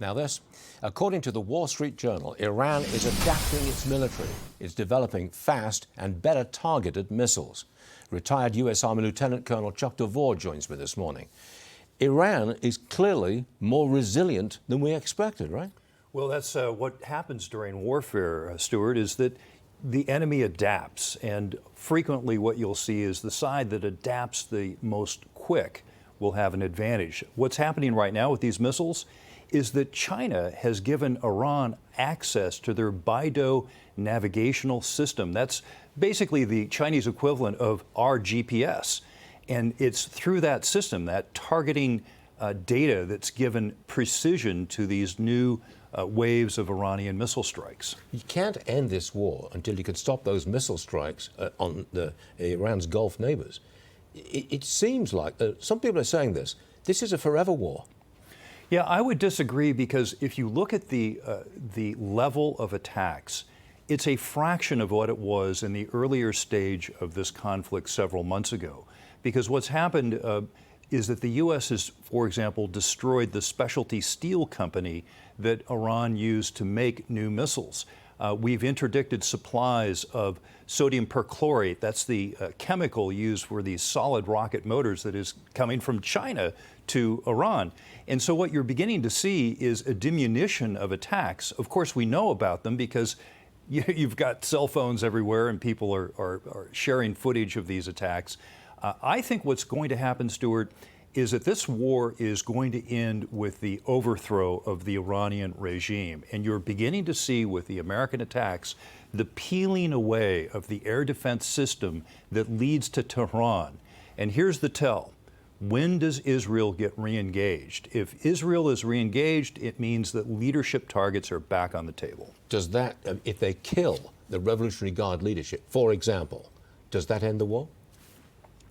Now this, according to the Wall Street Journal, Iran is adapting its military. It's developing fast and better targeted missiles. Retired U.S. Army Lieutenant Colonel Chuck DeVore joins me this morning. Iran is clearly more resilient than we expected, right? Well, that's what happens during warfare, Stuart, is that the enemy adapts. And frequently what you'll see is the side that adapts the most quick will have an advantage. What's happening right now with these missiles is that China has given Iran access to their Beidou navigational system. That's basically the Chinese equivalent of our GPS. And it's through that system, that targeting data, that's given precision to these new waves of Iranian missile strikes. You can't end this war until you can stop those missile strikes on Iran's Gulf neighbors. It seems like, some people are saying this is a forever war. Yeah, I would disagree, because if you look at the level of attacks, it's a fraction of what it was in the earlier stage of this conflict several months ago. Because what's happened is that the U.S. has, for example, destroyed the specialty steel company that Iran used to make new missiles. We've interdicted supplies of sodium perchlorate. That's the chemical used for these solid rocket motors that is coming from China to Iran. And so what you're beginning to see is a diminution of attacks. Of course, we know about them because you've got cell phones everywhere and people are sharing footage of these attacks. I think what's going to happen, Stuart, is that this war is going to end with the overthrow of the Iranian regime. And you're beginning to see with the American attacks the peeling away of the air defense system that leads to Tehran. And here's the tell. When does Israel get re-engaged? If Israel is re-engaged, it means that leadership targets are back on the table. Does that, if they kill the Revolutionary Guard leadership, for example, does that end the war?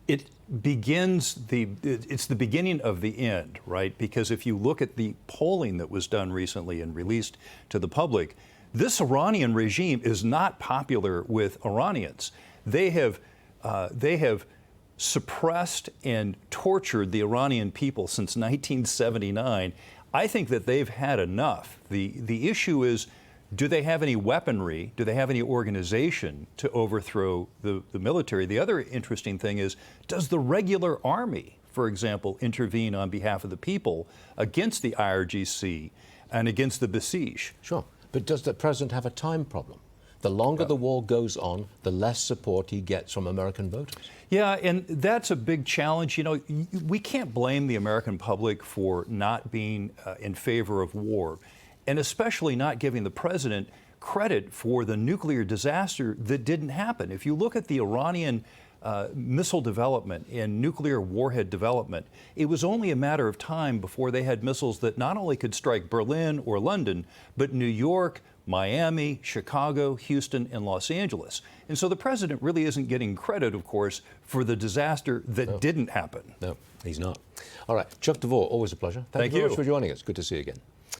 It begins it's the beginning of the end, right? Because if you look at the polling that was done recently and released to the public, this Iranian regime is not popular with Iranians. They have suppressed and tortured the Iranian people since 1979. I think that they've had enough. The issue is, do they have any weaponry? Do they have any organization to overthrow the military? The other interesting thing is, does the regular army, for example, intervene on behalf of the people against the IRGC and against the Basij? Sure. But does the president have a time problem? The longer the war goes on, the less support he gets from American voters. Yeah, and that's a big challenge. You know, we can't blame the American public for not being in favor of war, and especially not giving the president credit for the nuclear disaster that didn't happen. If you look at the Iranian missile development and nuclear warhead development, it was only a matter of time before they had missiles that not only could strike Berlin or London, but New York, Miami, Chicago, Houston, and Los Angeles. And so the president really isn't getting credit, of course, for the disaster that didn't happen. No, he's not. All right, Chuck DeVore, always a pleasure. Thank you very much for joining us. Good to see you again.